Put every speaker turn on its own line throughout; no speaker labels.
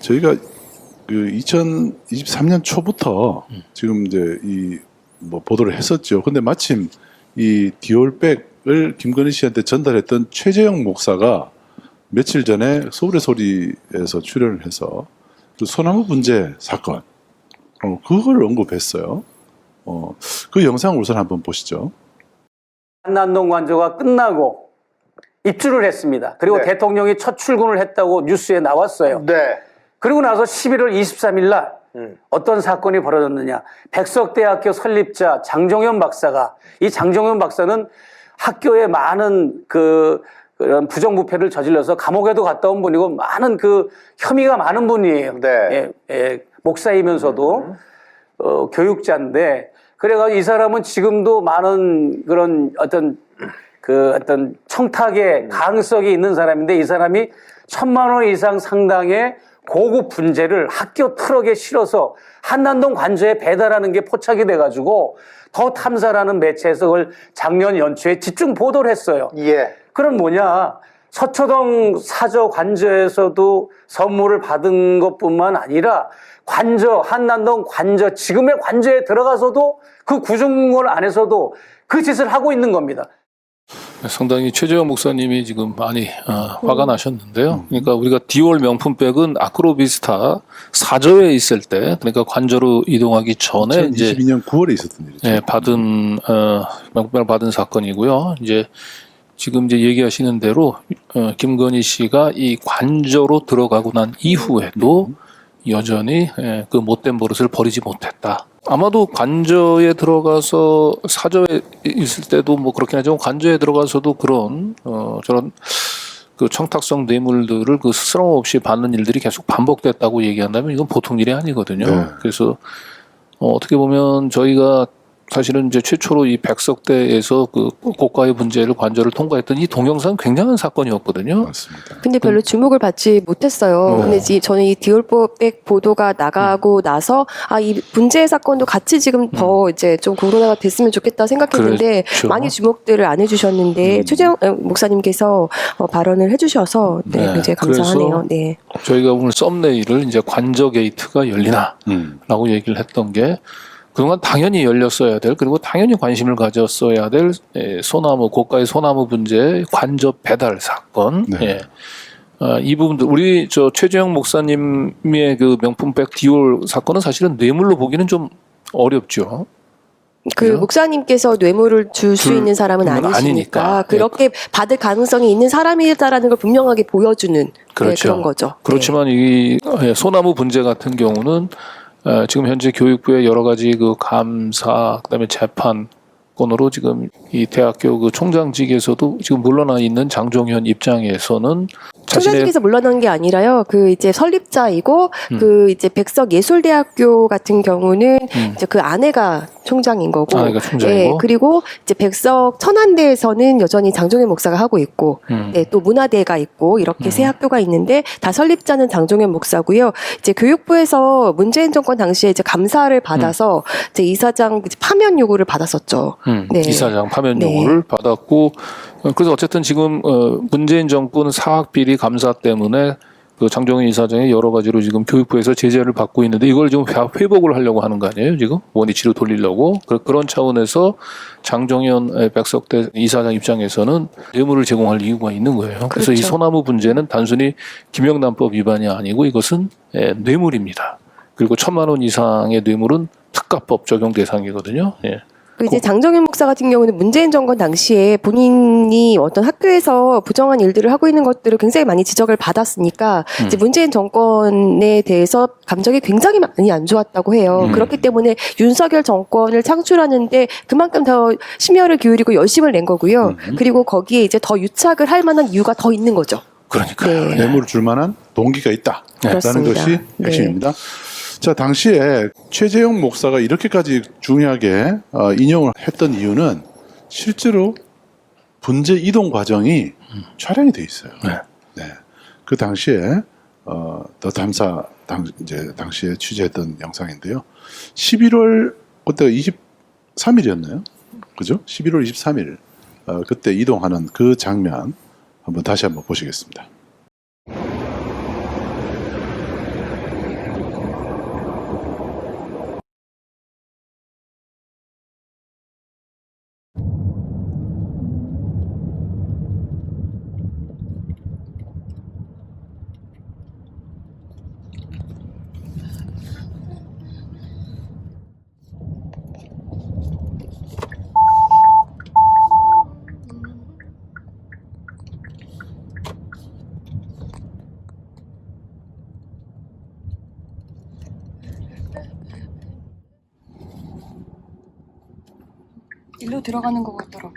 저희가 그 2023년 초부터 지금 이제 이 뭐 보도를 했었죠. 근데 마침 이 디올백을 김건희 씨한테 전달했던 최재형 목사가 며칠 전에 서울의 소리에서 출연을 해서 그 소나무 분재 사건 그걸 언급했어요. 그 영상을 우선 한번 보시죠.
한남동 관저가 끝나고 입주를 했습니다. 그리고
네.
대통령이 첫 출근을 했다고 뉴스에 나왔어요.
네.
그리고 나서 11월 23일 날 어떤 사건이 벌어졌느냐. 백석대학교 설립자 장종현 박사가, 이 장종현 박사는 학교에 많은 그런 부정부패를 저질러서 감옥에도 갔다 온 분이고 많은 그 혐의가 많은 분이에요.
네.
목사이면서도 교육자인데, 그래가지고 이 사람은 지금도 많은 그런 어떤 청탁의 가능성이 있는 사람인데, 이 사람이 1,000만 원 이상 상당의 고급 분재를 학교 트럭에 실어서 한남동 관저에 배달하는 게 포착이 돼가지고 더 탐사라는 매체에서 그걸 작년 연초에 집중 보도를 했어요.
예.
그럼 뭐냐, 서초동 사저 관저에서도 선물을 받은 것뿐만 아니라 관저, 한남동 관저, 지금의 관저에 들어가서도 그 구중궁궐 안에서도 그 짓을 하고 있는 겁니다.
상당히 최재형 목사님이 지금 많이 화가 나셨는데요. 그러니까 우리가 디올 명품백은 아크로비스타 사저에 있을 때, 그러니까 관저로 이동하기 전에
2022년 9월에 있었던 일이죠.
이제 명품백을 받은 사건이고요. 이제 지금 이제 얘기하시는 대로 김건희 씨가 이 관저로 들어가고 난 이후에도 여전히 그 못된 버릇을 버리지 못했다. 아마도 관저에 들어가서 사저에 있을 때도 뭐 그렇긴 하지만 관저에 들어가서도 그런 저런 그 청탁성 뇌물들을 그 스스럼 없이 받는 일들이 계속 반복됐다고 얘기한다면 이건 보통 일이 아니거든요.
네.
그래서 어떻게 보면 저희가 사실은 이제 최초로 이 백석대에서 그 고가의 분재를 관저를 통과했던 이 동영상 굉장한 사건이었거든요.
맞습니다.
근데 별로 주목을 받지 못했어요. 근데 저는 이 디올백 보도가 나가고 나서 이 분재 사건도 같이 지금 더 이제 좀 코로나가 됐으면 좋겠다 생각했는데
그렇죠.
많이 주목들을 안 해주셨는데 최재형 목사님께서 발언을 해주셔서 굉장히 감사하네요. 네.
저희가 오늘 썸네일을 이제 관저 게이트가 열리나라고 얘기를 했던 게 그동안 당연히 열렸어야 될, 그리고 당연히 관심을 가졌어야 될 소나무, 고가의 소나무 분재 관저 배달 사건.
네.
이 부분들, 우리 최재형 목사님의 그 명품백 디올 사건은 사실은 뇌물로 보기는 좀 어렵죠.
그 목사님께서 뇌물을 줄 수 있는 사람은
아니니까.
아니시니까 그렇게 받을 가능성이 있는 사람이다라는 걸 분명하게 보여주는
그렇죠.
그런 거죠.
그렇지만 이 소나무 분재 같은 경우는 지금 현재 교육부의 여러 가지 그 감사, 그다음에 재판권으로 지금 이 대학교 그 총장직에서도 지금 물러나 있는 장종현 입장에서는
총장직에서 물러난 게 아니라요. 그 이제 설립자이고 그 이제 백석예술대학교 같은 경우는 이제 그 아내가 총장인 거고,
아내가 총장이고,
그리고 이제 백석 천안대에서는 여전히 장종현 목사가 하고 있고, 또 문화대가 있고 이렇게 세 학교가 있는데 다 설립자는 장종현 목사고요. 이제 교육부에서 문재인 정권 당시에 이제 감사를 받아서 이제 이사장 파면 요구를 받았었죠. 네.
이사장 파면 요구를 받았고, 그래서 어쨌든 지금 문재인 정권 사학비리 감사 때문에 그 장종현 이사장이 여러 가지로 지금 교육부에서 제재를 받고 있는데 이걸 지금 회복을 하려고 하는 거 아니에요, 지금? 원위치로 돌리려고. 그런 차원에서 장종현 백석대 이사장 입장에서는 뇌물을 제공할 이유가 있는 거예요. 그래서
그렇죠.
이 소나무 분재는 단순히 김영란법 위반이 아니고 이것은 뇌물입니다. 그리고 1,000만 원 이상의 뇌물은 특가법 적용 대상이거든요. 예.
이제 장종현 목사 같은 경우는 문재인 정권 당시에 본인이 어떤 학교에서 부정한 일들을 하고 있는 것들을 굉장히 많이 지적을 받았으니까 이제 문재인 정권에 대해서 감정이 굉장히 많이 안 좋았다고 해요. 그렇기 때문에 윤석열 정권을 창출하는데 그만큼 더 심혈을 기울이고 열심을 낸 거고요. 그리고 거기에 이제 더 유착을 할 만한 이유가 더 있는 거죠.
그러니까요.
네.
뇌물을 줄 만한 동기가 있다라는
그렇습니다.
것이 핵심입니다. 자, 당시에 최재형 목사가 이렇게까지 중요하게 인용을 했던 이유는 실제로 분재 이동 과정이 촬영이 돼 있어요. 네. 그 당시에 더 탐사 당시에 취재했던 영상인데요. 11월 그때가 23일이었나요? 그죠? 11월 23일 그때 이동하는 그 장면 다시 한번 보시겠습니다.
들어가는 것 같더라고.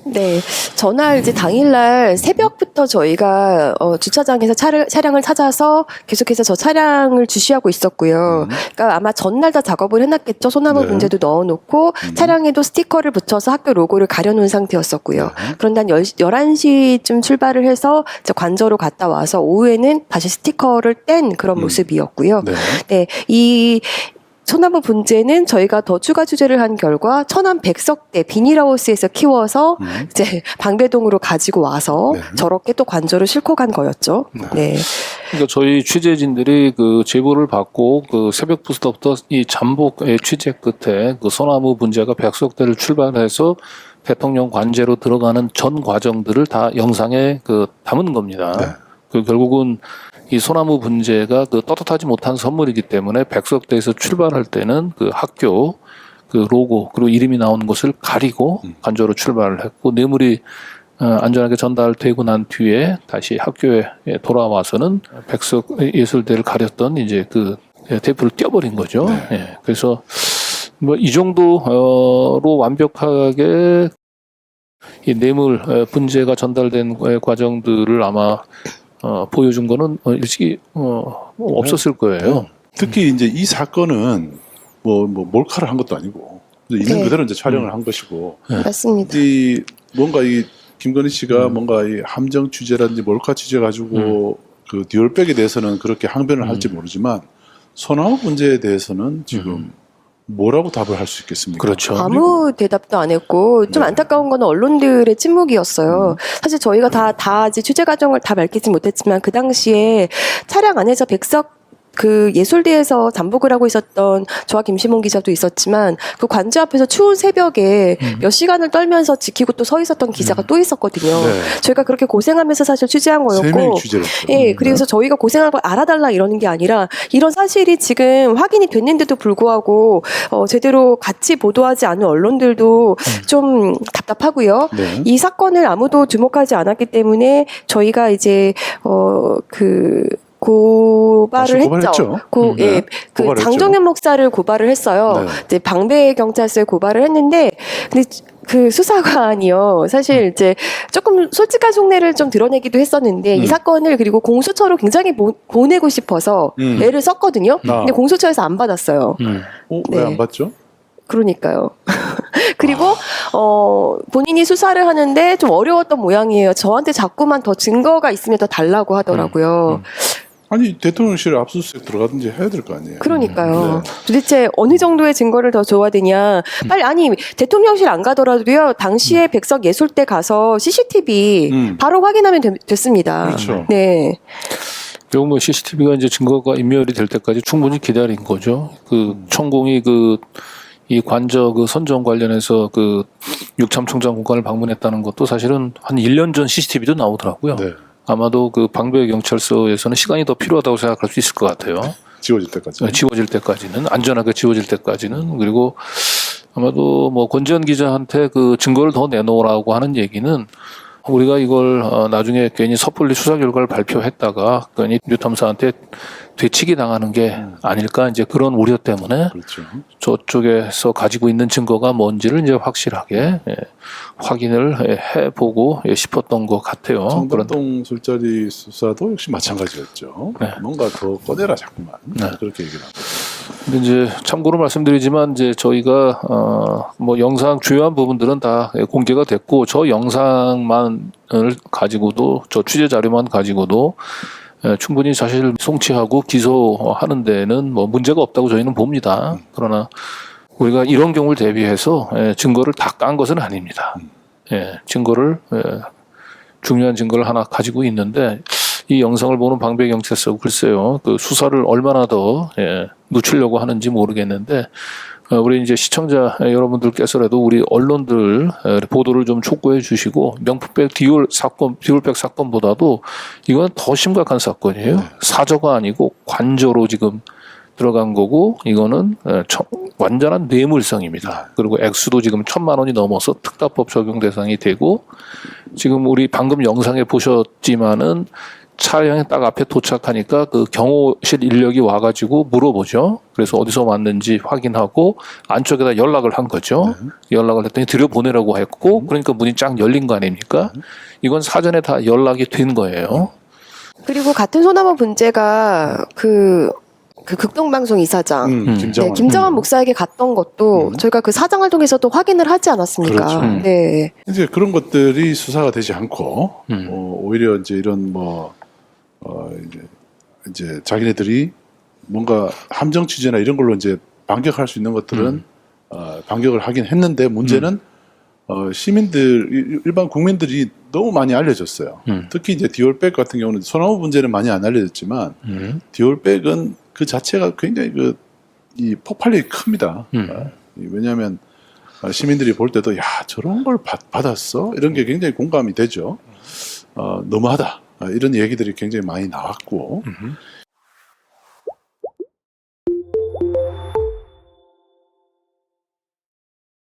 네, 전날 이제 당일날 새벽부터 저희가 주차장에서 차량을 찾아서 계속해서 저 차량을 주시하고 있었고요. 그러니까 아마 전날 다 작업을 해놨겠죠. 소나무
네.
분재도 넣어놓고 차량에도 스티커를 붙여서 학교 로고를 가려놓은 상태였었고요. 그런데 한 11시쯤 출발을 해서 이제 관저로 갔다 와서 오후에는 다시 스티커를 뗀 그런 모습이었고요.
네.
네, 이 소나무 분재는 저희가 더 추가 취재를 한 결과 천안 백석대 비닐하우스에서 키워서 이제 방배동으로 가지고 와서
네.
저렇게 또 관저로 싣고 간 거였죠. 네.
그러니까 저희 취재진들이 그 제보를 받고 그 새벽부터 이 잠복의 취재 끝에 그 소나무 분재가 백석대를 출발해서 대통령 관제로 들어가는 전 과정들을 다 영상에 그 담은 겁니다.
네.
그 결국은 이 소나무 분재가 그 떳떳하지 못한 선물이기 때문에 백석대에서 출발할 때는 그 학교 그 로고 그리고 이름이 나오는 것을 가리고 관저로 출발을 했고 뇌물이 안전하게 전달되고 난 뒤에 다시 학교에 돌아와서는 백석 예술대를 가렸던 이제 그 테이프를 떼어버린 거죠.
네.
예. 그래서 뭐 이 정도로 완벽하게 이 뇌물 분재가 전달된 과정들을 아마 보여준 거는 일찍이 없었을 거예요.
특히 이제 이 사건은 뭐 몰카를 한 것도 아니고 있는
네.
그대로 이제 촬영을 한 것이고
맞습니다.
이 뭔가 이 김건희 씨가 뭔가 이 함정 취재라든지 몰카 취재 가지고 그 듀얼백에 대해서는 그렇게 항변을 할지 모르지만 소나무 문제에 대해서는 지금 뭐라고 답을 할 수 있겠습니까?
그렇죠.
아무 대답도 안 했고 좀
네.
안타까운 거는 언론들의 침묵이었어요. 사실 저희가 다 이제 취재 과정을 다 밝히지 못했지만 그 당시에 차량 안에서 백석 그 예술대에서 잠복을 하고 있었던 저와 김시몬 기자도 있었지만 그 관저 앞에서 추운 새벽에 몇 시간을 떨면서 지키고 또 서 있었던 기자가 또 있었거든요.
네.
저희가 그렇게 고생하면서 사실 취재한
세 명이
거였고
취재를 했죠.
예, 그래서 저희가 고생한 걸 알아달라 이러는 게 아니라 이런 사실이 지금 확인이 됐는데도 불구하고 제대로 같이 보도하지 않은 언론들도 좀 답답하고요.
네.
이 사건을 아무도 주목하지 않았기 때문에 저희가 이제 고발을
사실 고발했죠.
했죠.
네.
예, 그
고발했죠.
장정현 목사를 고발을 했어요.
네.
이제 방배 경찰서에 고발을 했는데, 근데 그 수사관이요. 사실 이제 조금 솔직한 속내를 좀 드러내기도 했었는데 이 사건을 그리고 공수처로 굉장히 보내고 싶어서 애를 썼거든요. 근데 공수처에서 안 받았어요.
왜 안
네.
봤죠?
그러니까요. 그리고 본인이 수사를 하는데 좀 어려웠던 모양이에요. 저한테 자꾸만 더 증거가 있으면 더 달라고 하더라고요.
아니 대통령실 압수수색 들어가든지 해야 될 거 아니에요.
그러니까요.
네.
도대체 어느 정도의 증거를 더 줘야 되냐. 빨리 아니 대통령실 안 가더라도요. 당시에 백석 예술대 가서 CCTV 바로 확인하면 됐습니다.
그렇죠.
네.
결국 뭐 CCTV가 이제 증거가 인멸이 될 때까지 충분히 기다린 거죠. 그 천공이 이 관저 그 선정 관련해서 그 육참 총장 공관을 방문했다는 것도 사실은 한 1년 전 CCTV도 나오더라고요.
네.
아마도 그 방배 경찰서에서는 시간이 더 필요하다고 생각할 수 있을 것 같아요.
지워질 때까지.
지워질 때까지는 안전하게 지워질 때까지는. 그리고 아마도 뭐 권지현 기자한테 그 증거를 더 내놓으라고 하는 얘기는 우리가 이걸 나중에 괜히 섣불리 수사 결과를 발표했다가 괜히 뉴탐사한테 되치기 당하는 게 아닐까 이제 그런 우려 때문에
그렇죠.
저쪽에서 가지고 있는 증거가 뭔지를 이제 확실하게 확인을 해보고 싶었던 것 같아요.
청담동 술자리 수사도 역시 마찬가지였죠.
네.
뭔가 더 꺼내라 자꾸만
네.
그렇게 얘기를 하고.
근데 이제 참고로 말씀드리지만 이제 저희가 뭐 영상 주요한 부분들은 다 공개가 됐고 저 영상만을 가지고도 저 취재 자료만 가지고도 충분히 사실 송치하고 기소하는 데는 뭐 문제가 없다고 저희는 봅니다. 그러나 우리가 이런 경우를 대비해서 증거를 다 깐 것은 아닙니다. 증거를 중요한 증거를 하나 가지고 있는데 이 영상을 보는 방배경찰서 글쎄요 그 수사를 얼마나 더 늦추려고 하는지 모르겠는데 우리 이제 시청자 여러분들께서라도 우리 언론들 보도를 좀 촉구해 주시고 명품백 디올백 사건보다도 이건 더 심각한 사건이에요. 사저가 아니고 관저로 지금 들어간 거고 이거는 완전한 뇌물성입니다. 그리고 액수도 지금 1,000만 원이 넘어서 특다법 적용 대상이 되고 지금 우리 방금 영상에 보셨지만은 차량이 딱 앞에 도착하니까 그 경호실 인력이 와가지고 물어보죠. 그래서 어디서 왔는지 확인하고 안쪽에다 연락을 한 거죠. 연락을 했더니 들여보내라고 했고 그러니까 문이 쫙 열린 거 아닙니까? 이건 사전에 다 연락이 된 거예요.
그리고 같은 소나무 분재가 그 극동방송 이사장
김정환.
김정환 목사에게 갔던 것도 저희가 그 사장을 통해서도 확인을 하지 않았습니까?
그렇죠.
네.
이제 그런 것들이 수사가 되지 않고 오히려 이제 이런 이제 자기네들이 뭔가 함정 취재나 이런 걸로 이제 반격할 수 있는 것들은 반격을 하긴 했는데 문제는 시민들 일반 국민들이 너무 많이 알려졌어요. 특히 이제 디올백 같은 경우는 소나무 문제는 많이 안 알려졌지만 디올백은 그 자체가 굉장히 이 폭발력이 큽니다. 왜냐하면 시민들이 볼 때도 야 저런 걸 받았어 이런 게 굉장히 공감이 되죠. 너무하다 이런 얘기들이 굉장히 많이 나왔고